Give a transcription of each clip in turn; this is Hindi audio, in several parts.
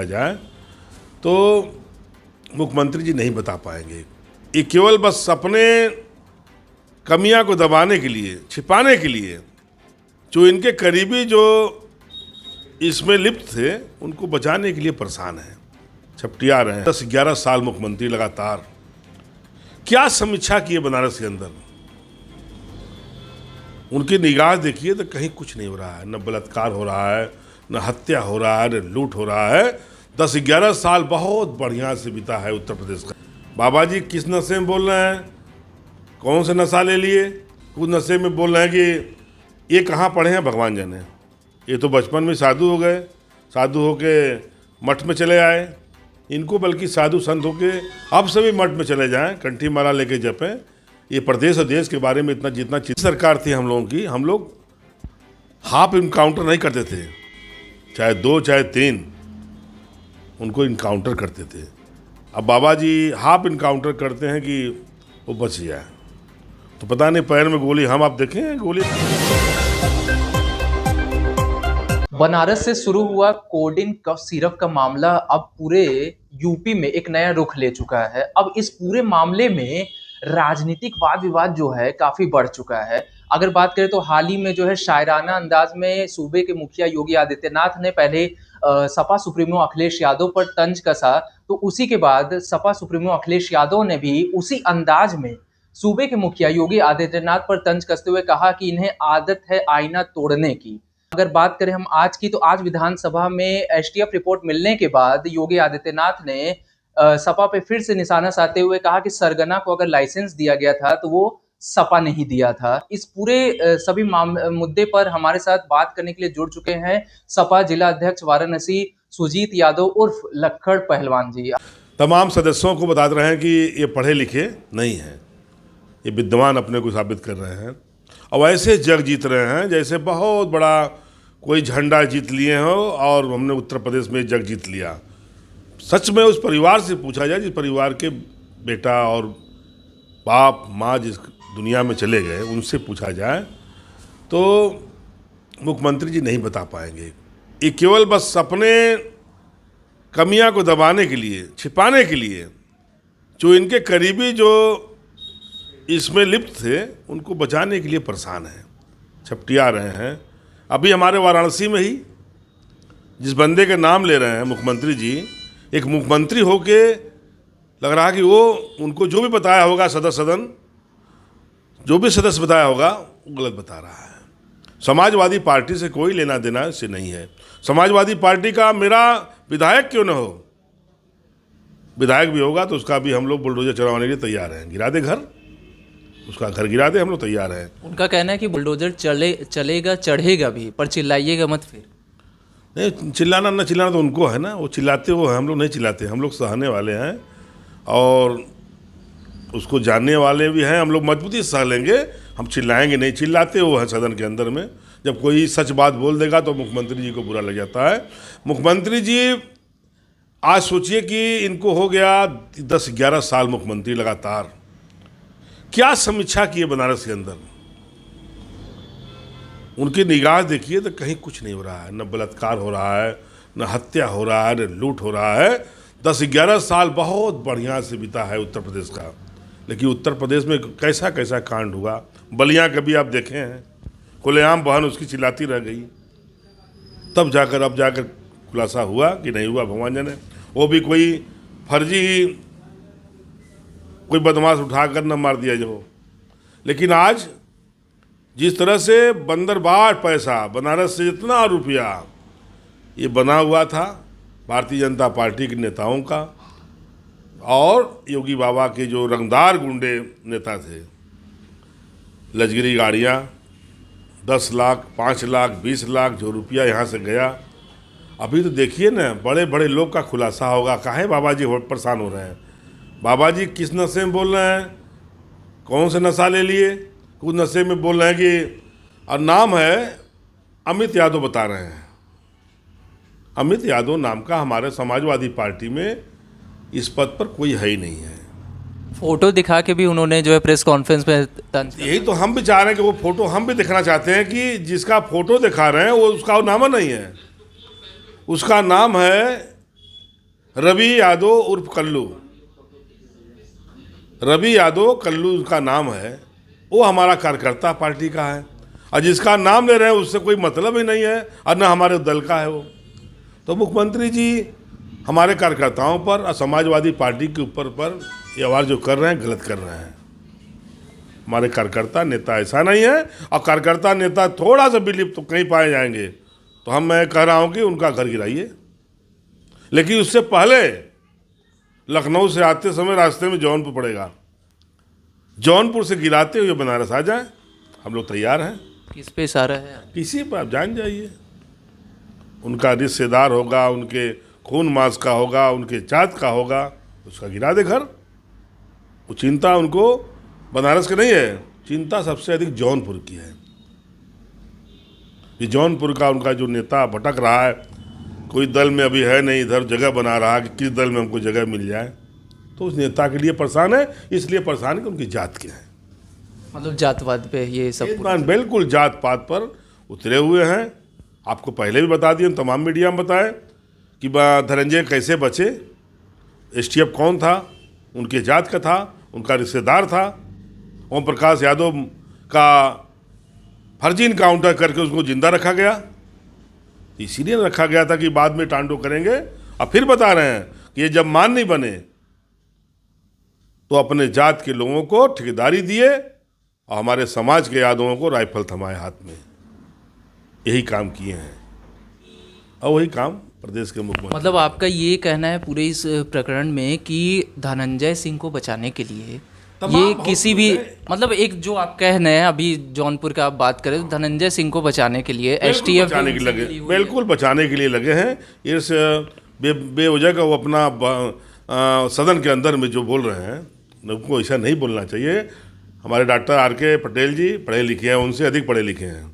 जाए तो मुख्यमंत्री जी नहीं बता पाएंगे। ये केवल बस अपने कमियां को दबाने के लिए, छिपाने के लिए, जो इनके करीबी जो इसमें लिप्त थे उनको बचाने के लिए परेशान है, छपटिया रहे हैं। 10-11 साल मुख्यमंत्री लगातार क्या समीक्षा की है बनारस के अंदर। उनकी निगाह देखिए तो कहीं कुछ नहीं हो रहा है, न बलात्कार हो रहा है, न हत्या हो रहा है, न लूट हो रहा है। 10-11 साल बहुत बढ़िया से बीता है उत्तर प्रदेश का। बाबा जी किस नशे में बोल रहे हैं, कौन से नशा ले लिए, कुछ नशे में बोल रहे हैं कि ये कहाँ पढ़े हैं भगवान जाने। ये तो बचपन में साधु हो गए, साधु होके मठ में चले आए। इनको बल्कि साधु संत होके अब सभी मठ में चले जाएं, कंठी माला लेके जपें। ये प्रदेश और देश के बारे में इतना जितना सरकार थी हम लोगों की, हम लोग हाफ इनकाउंटर नहीं करते थे, चाहे 2 चाहे 3 उनको इनकाउंटर करते थे। अब बाबा जी हाफ इनकाउंटर करते हैं कि वो बच जाए। तो पता नहीं पैर में गोली, हम आप देखें गोली। बनारस से शुरू हुआ कोडिन कफ सिरप का मामला अब पूरे यूपी में एक नया रुख ले चुका है। अब इस पूरे मामले में राजनीतिक वाद विवाद जो है काफी बढ़ चुका है। अगर बात करें तो हाल ही में जो है शायराना अंदाज में सूबे के मुखिया योगी आदित्यनाथ ने पहले सपा सुप्रीमो अखिलेश यादव पर तंज कसा, तो उसी के बाद सपा सुप्रीमो अखिलेश यादव ने भी उसी अंदाज में सूबे के मुखिया योगी आदित्यनाथ पर तंज कसते हुए कहा कि इन्हें आदत है आईना तोड़ने की। अगर बात करें हम आज की, तो आज विधानसभा में एसटीएफ रिपोर्ट मिलने के बाद योगी आदित्यनाथ ने सपा पे फिर से निशाना साधते हुए कहा कि सरगना को अगर लाइसेंस दिया गया था तो वो सपा नहीं दिया था। इस पूरे सभी मुद्दे पर हमारे साथ बात करने के लिए जुड़ चुके हैं सपा जिला अध्यक्ष वाराणसी सुजीत यादव उर्फ लक्कड़ पहलवान जी। तमाम सदस्यों को बता रहे हैं कि ये पढ़े लिखे नहीं हैं, ये विद्वान अपने को साबित कर रहे हैं और ऐसे जग जीत रहे हैं जैसे बहुत बड़ा कोई झंडा जीत लिए हो और हमने उत्तर प्रदेश में जग जीत लिया। सच में उस परिवार से पूछा जाए जिस परिवार के बेटा और बाप माँ जिस दुनिया में चले गए, उनसे पूछा जाए तो मुख्यमंत्री जी नहीं बता पाएंगे। ये केवल बस अपने कमियां को दबाने के लिए, छिपाने के लिए, जो इनके करीबी जो इसमें लिप्त थे उनको बचाने के लिए परेशान है, छपटिया रहे हैं। अभी हमारे वाराणसी में ही जिस बंदे के नाम ले रहे हैं मुख्यमंत्री जी, एक मुख्यमंत्री होके लग रहा कि वो उनको जो भी बताया होगा सदन जो भी सदस्य बताया होगा वो गलत बता रहा है। समाजवादी पार्टी से कोई लेना देना इससे नहीं है। समाजवादी पार्टी का मेरा विधायक क्यों न हो, विधायक भी होगा तो उसका भी हम लोग बुलडोजर चढ़वाने के लिए तैयार हैं। गिरा दे घर, उसका घर गिरा दे, हम लोग तैयार हैं। उनका कहना है कि बुलडोजर चलेगा चढ़ेगा भी, पर चिल्लाइएगा मत। फिर नहीं, चिल्लाना न चिल्लाना तो उनको है ना, वो चिल्लाते वो हैं, हम लोग नहीं चिल्लाते। हम लोग सहने वाले हैं और उसको जानने वाले भी हैं। हम लोग मजबूती से सह लेंगे, हम चिल्लाएंगे नहीं। चिल्लाते वो हैं सदन के अंदर में, जब कोई सच बात बोल देगा तो मुख्यमंत्री जी को बुरा लग जाता है। मुख्यमंत्री जी आज सोचिए कि इनको हो गया 10-11 साल मुख्यमंत्री लगातार, क्या समीक्षा की है बनारस के अंदर। उनकी निगाह देखिए तो कहीं कुछ नहीं हो रहा है, न बलात्कार हो रहा है, न हत्या हो रहा है, न लूट हो रहा है। 10-11 साल बहुत बढ़िया से बीता है उत्तर प्रदेश का। लेकिन उत्तर प्रदेश में कैसा कैसा कांड हुआ। बलिया कभी आप देखे हैं, खुलेआम बहन उसकी चिल्लाती रह गई, तब जाकर अब जाकर खुलासा हुआ कि नहीं हुआ भगवान जाने। वो भी कोई फर्जी कोई बदमाश उठाकर न मार दिया जो। लेकिन आज जिस तरह से बंदरबाट पैसा, बनारस से जितना रुपया ये बना हुआ था भारतीय जनता पार्टी के नेताओं का और योगी बाबा के जो रंगदार गुंडे नेता थे, लग्जरी गाड़ियाँ 10 लाख 5 लाख 20 लाख जो रुपया यहाँ से गया। अभी तो देखिए ना, बड़े बड़े लोग का खुलासा होगा। काहे बाबा जी परेशान हो रहे हैं। बाबा जी किस नशे में बोल रहे हैं, कौन से नशा ले लिए, कुछ नशे में बोल रहे हैं कि, और नाम है अमित यादव बता रहे हैं। अमित यादव नाम का हमारे समाजवादी पार्टी में इस पद पर कोई है ही नहीं है। फोटो दिखा के भी उन्होंने जो है प्रेस कॉन्फ्रेंस में तंज। यही तो हम भी चाह रहे हैं कि वो फोटो हम भी दिखाना चाहते हैं कि जिसका फोटो दिखा रहे हैं वो उसका नाम नहीं है, उसका नाम है रवि यादव उर्फ कल्लू, रवि यादव कल्लू का नाम है, वो हमारा कार्यकर्ता पार्टी का है, और जिसका नाम ले रहे हैं उससे कोई मतलब ही नहीं है और न हमारे दल का है वो। तो मुख्यमंत्री जी हमारे कार्यकर्ताओं पर और समाजवादी पार्टी के ऊपर पर ये आवाज़ जो कर रहे हैं गलत कर रहे हैं। हमारे कार्यकर्ता नेता ऐसा नहीं है, और कार्यकर्ता नेता थोड़ा सा भी लिप्त तो कहीं पाए जाएंगे तो मैं कह रहा हूँ कि उनका घर गिराइए। लेकिन उससे पहले लखनऊ से आते समय रास्ते में जौनपुर पड़ेगा, जौनपुर से गिराते हुए बनारस आ जाए, हम लोग तैयार हैं। किस पे इशारा है? किसी पर आप जान जाइए, उनका रिश्तेदार होगा, उनके खून मांस का होगा, उनके जात का होगा, उसका गिरा दे घर। वो चिंता उनको बनारस की नहीं है, चिंता सबसे अधिक जौनपुर की है। ये जौनपुर का उनका जो नेता भटक रहा है, कोई दल में अभी है नहीं, इधर जगह बना रहा है कि किस दल में हमको जगह मिल जाए, तो उस नेता के लिए परेशान है। इसलिए परेशान है कि उनकी जात के हैं, मतलब जातवाद पे ये सब बिल्कुल जात पात पर उतरे हुए हैं। आपको पहले भी बता दिए, तमाम मीडिया में बताए कि धनंजय कैसे बचे, एसटीएफ कौन था, उनके जात का था, उनका रिश्तेदार था। ओम प्रकाश यादव का फर्जी इनकाउंटर करके उसको जिंदा रखा गया, इसीलिए रखा गया था कि बाद में टांडो करेंगे। अब फिर बता रहे हैं कि ये जब मान नहीं बने तो अपने जात के लोगों को ठेकेदारी दिए और हमारे समाज के यादवों को राइफल थमाए हाथ में। यही काम किए हैं और वही काम प्रदेश के मुख्यमंत्री। मतलब आपका ये कहना है पूरे इस प्रकरण में कि धनंजय सिंह को बचाने के लिए ये किसी भी मतलब एक जो आप कह रहे हैं अभी जौनपुर का आप बात करें तो धनंजय सिंह को बचाने के लिए एसटीएफ बचाने के लगे, बिल्कुल बचाने के लिए लगे हैं। इस बेवजह का वो अपना सदन के अंदर में जो बोल रहे हैं उनको ऐसा नहीं बोलना चाहिए। हमारे डॉक्टर आर.के. पटेल जी पढ़े लिखे हैं, उनसे अधिक पढ़े लिखे हैं,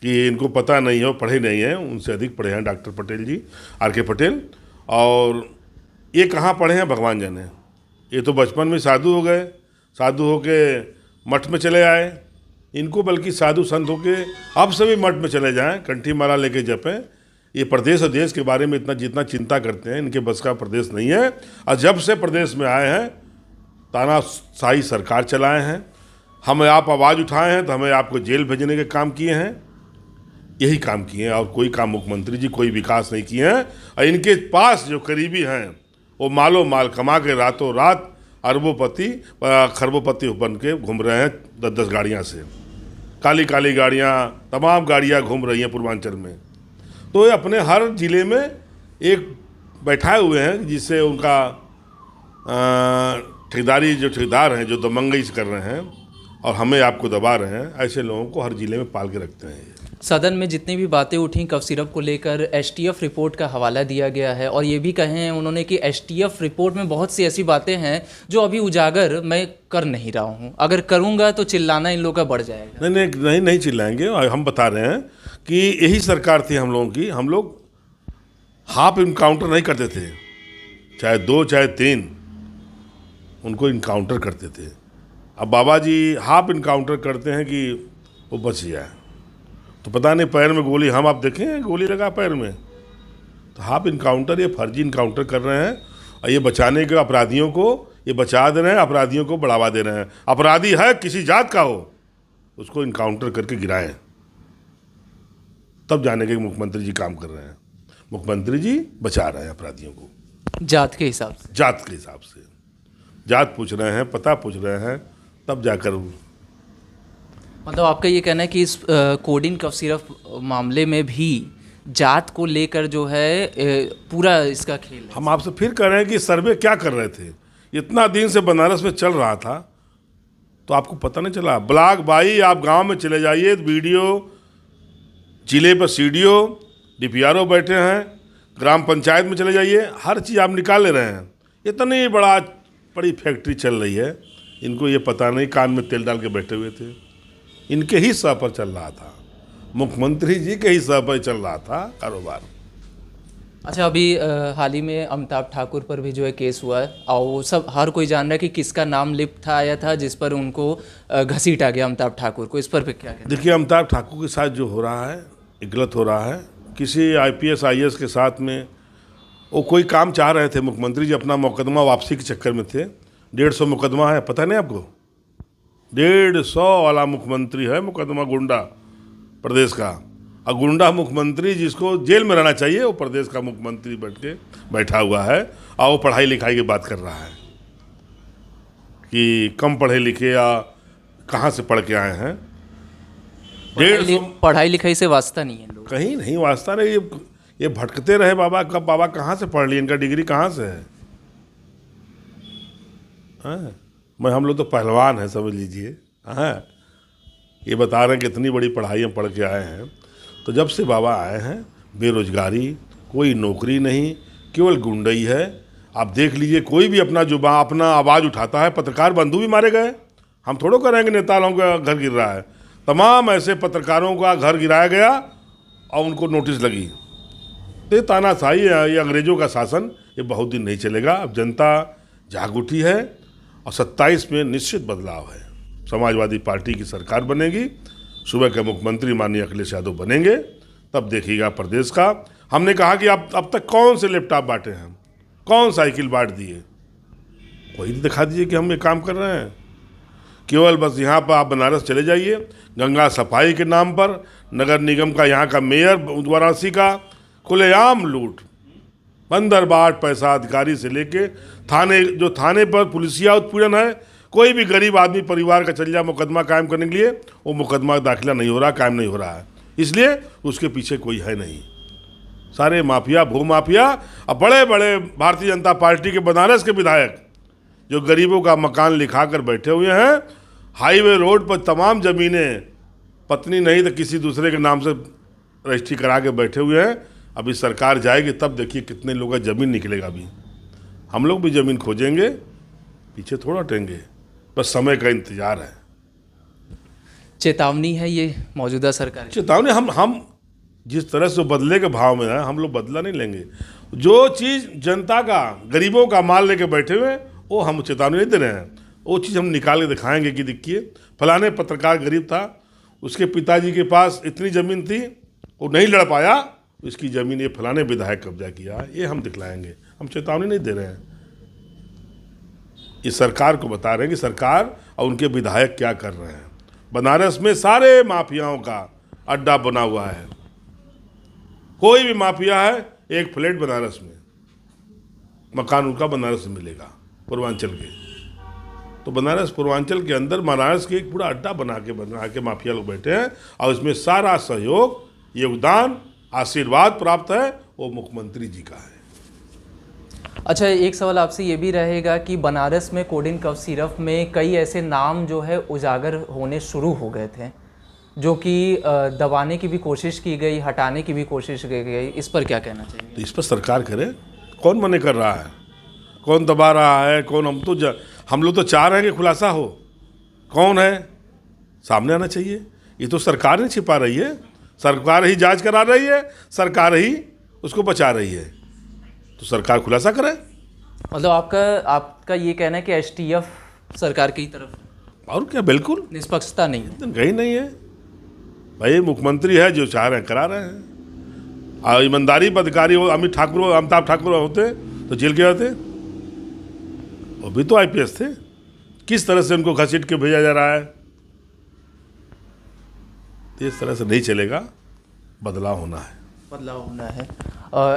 कि इनको पता नहीं हो, पढ़े नहीं हैं, उनसे अधिक पढ़े हैं डॉक्टर पटेल जी, आर.के. पटेल। और ये कहाँ पढ़े हैं भगवान जाने, ये तो बचपन में साधु हो गए, साधु होके मठ में चले आए। इनको बल्कि साधु संत होके अब सभी मठ में चले जाएं, कंठी माला लेके जपें। ये प्रदेश और देश के बारे में इतना जितना चिंता करते हैं, इनके बस का प्रदेश नहीं है। और जब से प्रदेश में आए हैं तानाशाही सरकार चलाए हैं, हम आप आवाज़ उठाए हैं तो हमें आपको जेल भेजने के काम किए हैं, यही काम किए हैं और कोई काम मुख्यमंत्री जी कोई विकास नहीं किए हैं। और इनके पास जो करीबी हैं वो मालो माल कमा के रातों रात अरबोपति खरबोपति बन के घूम रहे हैं 10-10 गाड़ियाँ से, काली काली गाड़ियाँ, तमाम गाड़ियाँ घूम रही हैं पूर्वांचल में। तो ये अपने हर ज़िले में एक बैठाए हुए हैं जिससे उनका ठेकेदारी जो ठेकेदार हैं जो दबंगई से कर रहे हैं और हमें आपको दबा रहे हैं, ऐसे लोगों को हर ज़िले में पाल के रखते हैं। सदन में जितनी भी बातें उठी कफ सिरप को लेकर एसटीएफ रिपोर्ट का हवाला दिया गया है और ये भी कहे हैं उन्होंने कि एसटीएफ रिपोर्ट में बहुत सी ऐसी बातें हैं जो अभी उजागर मैं कर नहीं रहा हूँ, अगर करूँगा तो चिल्लाना इन लोगों का बढ़ जाएगा। नहीं चिल्लाएंगे। और हम बता रहे हैं कि यही सरकार थी हम लोगों की, हम लोग हाफ इनकाउंटर नहीं करते थे, चाहे 2 चाहे 3 उनको इनकाउंटर करते थे। अब बाबा जी हाफ इनकाउंटर करते हैं कि वो बच जाए, तो पता नहीं पैर में गोली, हम आप देखें गोली लगा पैर में, तो हाफ इनकाउंटर ये फर्जी इनकाउंटर कर रहे हैं और ये बचाने के अपराधियों को ये बचा दे रहे हैं, अपराधियों को बढ़ावा दे रहे हैं। अपराधी है किसी जात का हो उसको इनकाउंटर करके गिराएं, तब जाने के मुख्यमंत्री जी काम कर रहे हैं। मुख्यमंत्री जी बचा रहे हैं अपराधियों को जात के हिसाब से, जात के हिसाब से जात पूछ रहे हैं, पता पूछ रहे हैं, तब जाकर। मतलब आपका ये कहना है कि इस कोडिन कफ सिरप मामले में भी जात को लेकर जो है पूरा इसका खेल है। हम आपसे फिर कह रहे हैं कि सर्वे क्या कर रहे थे, इतना दिन से बनारस में चल रहा था तो आपको पता नहीं चला। ब्लॉक भाई आप गांव में चले जाइए, वीडियो जिले पर सीडीओ डीपीआरओ बैठे हैं, ग्राम पंचायत में चले जाइए, हर चीज़ आप निकाल ले रहे हैं। इतनी बड़ी फैक्ट्री चल रही है, इनको ये पता नहीं, कान में तेल डाल के बैठे हुए थे। इनके ही सह पर चल रहा था, मुख्यमंत्री जी के ही सह पर चल रहा था कारोबार। अच्छा, अभी हाल ही में अमिताभ ठाकुर पर भी जो है केस हुआ है और वो सब हर कोई जान रहा है कि किसका नाम लिप्त आया था जिस पर उनको घसीटा गया अमिताभ ठाकुर को। इस पर क्या कहते हैं? देखिए, अमिताभ ठाकुर के साथ जो हो रहा है ये गलत हो रहा है। किसी IPS IAS के साथ में वो कोई काम चाह रहे थे मुख्यमंत्री जी, अपना मुकदमा वापसी के चक्कर में थे। 150 मुकदमा है, पता नहीं आपको? 150 वाला मुख्यमंत्री है मुकदमा, गुंडा प्रदेश का। और गुंडा मुख्यमंत्री जिसको जेल में रहना चाहिए, वो प्रदेश का मुख्यमंत्री बैठा हुआ है और वो पढ़ाई लिखाई की बात कर रहा है कि कम पढ़े लिखे या कहाँ से पढ़ के आए हैं। 150 पढ़ाई लिखाई से वास्ता नहीं है लोग, कहीं नहीं वास्ता नहीं। ये भटकते रहे बाबा, कब बाबा कहाँ से पढ़ लिए, इनका डिग्री कहाँ से है? हाँ, मैं हम लोग तो पहलवान हैं समझ लीजिए। हाँ, ये बता रहे हैं कि इतनी बड़ी पढ़ाई हम पढ़ के आए हैं। तो जब से बाबा आए हैं बेरोजगारी, कोई नौकरी नहीं, केवल गुंडई है। आप देख लीजिए, कोई भी अपना आवाज़ उठाता है। पत्रकार बंधु भी मारे गए। हम थोड़ो करेंगे नेता लोगों का घर गिर रहा है। तमाम ऐसे पत्रकारों का घर गिराया गया और उनको नोटिस लगी। ये तानाशाही है, ये अंग्रेजों का शासन, ये बहुत दिन नहीं चलेगा। अब जनता जाग उठी है और 27 में निश्चित बदलाव है। समाजवादी पार्टी की सरकार बनेगी, सुबह के मुख्यमंत्री माननीय अखिलेश यादव बनेंगे, तब देखिएगा प्रदेश का। हमने कहा कि आप अब तक कौन से लैपटॉप बांटे हैं, कौन साइकिल बांट दिए, कोई दिखा दीजिए कि हम ये काम कर रहे हैं। केवल बस यहाँ पर आप बनारस चले जाइए, गंगा सफाई के नाम पर नगर निगम का, यहाँ का मेयर वाराणसी का, खुलेआम लूट, बंदर बाट पैसा अधिकारी से लेके थाने पर पुलिसिया उत्पीड़न है। कोई भी गरीब आदमी परिवार का चल जाए मुकदमा कायम करने के लिए, वो मुकदमा दाखिला नहीं हो रहा, कायम नहीं हो रहा है, इसलिए उसके पीछे कोई है नहीं। सारे माफिया, भूमाफिया और बड़े बड़े भारतीय जनता पार्टी के बनारस के विधायक जो गरीबों का मकान लिखा कर बैठे हुए हैं। हाईवे रोड पर तमाम ज़मीनें पत्नी नहीं तो किसी दूसरे के नाम से रजिस्ट्री करा के बैठे हुए हैं। अभी सरकार जाएगी तब देखिए कितने लोगों का ज़मीन निकलेगा। अभी हम लोग भी ज़मीन खोजेंगे, पीछे थोड़ा हटेंगे, बस समय का इंतजार है। चेतावनी है ये मौजूदा सरकार की। चेतावनी, हम जिस तरह से बदले के भाव में है, हम लोग बदला नहीं लेंगे। जो चीज़ जनता का, गरीबों का माल लेके बैठे हुए हैं, वो हम चेतावनी नहीं दे रहे हैं। वो चीज़ हम निकाल के दिखाएंगे कि देखिए फलाने पत्रकार गरीब था, उसके पिताजी के पास इतनी ज़मीन थी, वो नहीं लड़ पाया, इसकी ज़मीन ये फलाने विधायक कब्जा किया, ये हम दिखलाएंगे। हम चेतावनी नहीं दे रहे हैं, इस सरकार को बता रहे हैं कि सरकार और उनके विधायक क्या कर रहे हैं। बनारस में सारे माफियाओं का अड्डा बना हुआ है। कोई भी माफिया है, एक फ्लैट बनारस में, मकान उनका बनारस में मिलेगा, पूर्वांचल के। तो बनारस पूर्वांचल के अंदर बनारस के एक पूरा अड्डा बना के माफिया लोग बैठे हैं और इसमें सारा सहयोग, योगदान, आशीर्वाद प्राप्त है वो मुख्यमंत्री जी का है। अच्छा, एक सवाल आपसे ये भी रहेगा कि बनारस में कोडिन कफ सिरप में कई ऐसे नाम जो है उजागर होने शुरू हो गए थे, जो कि दबाने की भी कोशिश की गई, हटाने की भी कोशिश की गई, इस पर क्या कहना चाहिए? तो इस पर सरकार करे, कौन मना कर रहा है, कौन दबा रहा है, कौन? हम लोग तो चाह रहे हैं कि खुलासा हो, कौन है सामने आना चाहिए। ये तो सरकार नहीं छिपा रही है, सरकार ही जांच करा रही है, सरकार ही उसको बचा रही है, तो सरकार खुलासा करे। मतलब आपका ये कहना है कि एसटीएफ सरकार की तरफ, और क्या, बिल्कुल निष्पक्षता नहीं है, कहीं नहीं है भाई। मुख्यमंत्री है, जो चाह रहे हैं करा रहे हैं। और ईमानदारी अधिकारी हो, अमिताभ ठाकुर होते तो जेल गए होते, वो भी तो आईपीएस थे। किस तरह से उनको घसीट के भेजा जा रहा है, तो इस तरह से नहीं चलेगा, बदलाव होना है। बदलाव होना है।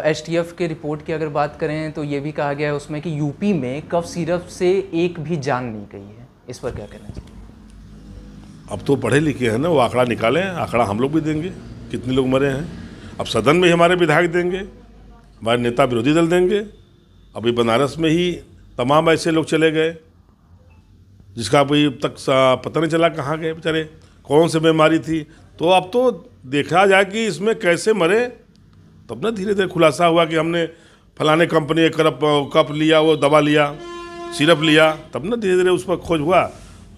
एसटीएफ के रिपोर्ट की अगर बात करें तो ये भी कहा गया है उसमें कि यूपी में कफ सिरप से एक भी जान नहीं गई है, इस पर क्या कहना चाहिए? अब तो पढ़े लिखे हैं ना, वो आंकड़ा निकालें, आंकड़ा हम लोग भी देंगे कितने लोग मरे हैं। अब सदन में ही हमारे विधायक देंगे, हमारे नेता विरोधी दल देंगे। अभी बनारस में ही तमाम ऐसे लोग चले गए जिसका अभी अब तक पता नहीं चला कहाँ गए बेचारे, कौन सी बीमारी थी। तो अब तो देखा जाए कि इसमें कैसे मरे, तब ना धीरे धीरे खुलासा हुआ कि हमने फलाने कंपनी कप लिया, वो दवा लिया, सिरप लिया, तब ना धीरे धीरे उस पर खोज हुआ।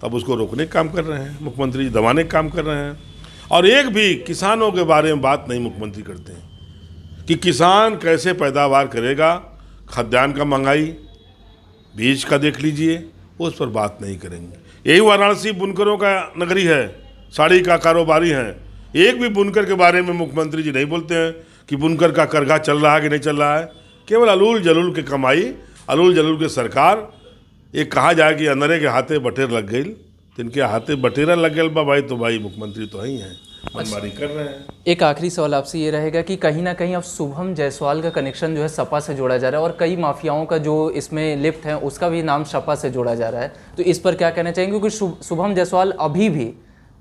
तब उसको रोकने का काम कर रहे हैं मुख्यमंत्री जी, दबाने का काम कर रहे हैं। और एक भी किसानों के बारे में बात नहीं मुख्यमंत्री करते हैं कि किसान कैसे पैदावार करेगा, खाद्यान्न का महंगाई, बीज का देख लीजिए, उस पर बात नहीं करेंगे। यही वाराणसी बुनकरों का नगरी है, साड़ी का कारोबारी है। एक भी बुनकर के बारे में मुख्यमंत्री जी नहीं बोलते हैं कि बुनकर का करघा चल रहा है कि नहीं चल रहा है। केवल अलूल जलूल के कमाई, अलूल जलूल के सरकार। ये कहा जाए कि अंदरे के हाथे बटेर लग गई, तो इनके हाथे बटेरा लग गया बा भाई, तो भाई मुख्यमंत्री तो ही हैं, मनमानी कर रहे हैं। एक आखिरी सवाल आपसे ये रहेगा कि कहीं ना कहीं अब शुभम जायसवाल का कनेक्शन जो है सपा से जोड़ा जा रहा है और कई माफियाओं का जो इसमें लिप्त है उसका भी नाम सपा से जोड़ा जा रहा है, तो इस पर क्या कहना चाहेंगे? क्योंकि शुभम जायसवाल अभी भी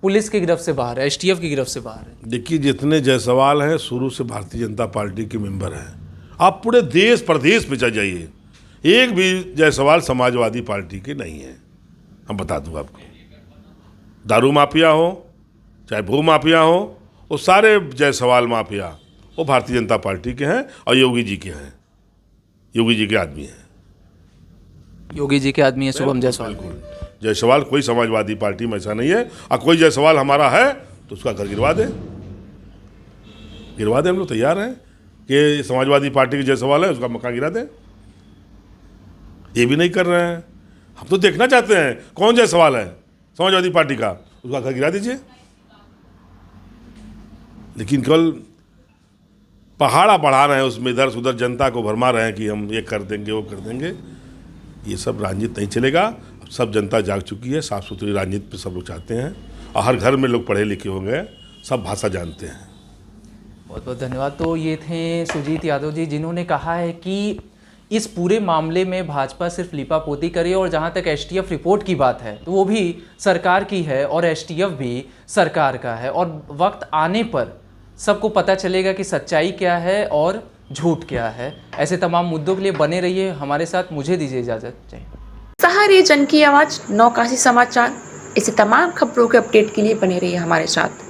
पुलिस की गिरफ्त से बाहर है, एसटीएफ की गिरफ्त से बाहर है। देखिए, जितने जायसवाल हैं शुरू से भारतीय जनता पार्टी के मेंबर हैं। आप पूरे देश प्रदेश में चल जाइए, एक भी जायसवाल समाजवादी पार्टी के नहीं है। हम बता दूं आपको, दारू माफिया हो चाहे भू माफिया हो, वो सारे जायसवाल माफिया वो भारतीय जनता पार्टी के हैं और योगी जी के हैं, योगी जी के आदमी हैं। योगी जी के आदमी है शुभम जायसवाल। बिल्कुल, जायसवाल कोई समाजवादी पार्टी में ऐसा नहीं है। और कोई जायसवाल हमारा है तो उसका घर गिरवा दे, गिरवा दे। हम लोग तैयार हैं कि समाजवादी पार्टी के जायसवाल है उसका मकान गिरा दे। ये भी नहीं कर रहे हैं। हम तो देखना चाहते हैं कौन जायसवाल है समाजवादी पार्टी का, उसका घर गिरा दीजिए। लेकिन केवल पहाड़ा बढ़ा रहे हैं, उसमें इधर से उधर जनता को भरमा रहे हैं कि हम ये कर देंगे वो कर देंगे। ये सब राजनीति नहीं चलेगा। अब सब जनता जाग चुकी है, साफ सुथरी राजनीति पे सब लोग चाहते हैं और हर घर में लोग पढ़े लिखे हो गए, सब भाषा जानते हैं। बहुत बहुत धन्यवाद। तो ये थे सुजीत यादव जी, जिन्होंने कहा है कि इस पूरे मामले में भाजपा सिर्फ लिपापोती करे और जहां तक एसटीएफ रिपोर्ट की बात है तो वो भी सरकार की है और एसटीएफ भी सरकार का है और वक्त आने पर सबको पता चलेगा कि सच्चाई क्या है और झूठ क्या है। ऐसे तमाम मुद्दों के लिए बने रहिए हमारे साथ। मुझे दीजिए इजाज़त। जय। सहारे जन की आवाज़ नौकाशी समाचार, इसे तमाम खबरों के अपडेट के लिए बने रहिए हमारे साथ।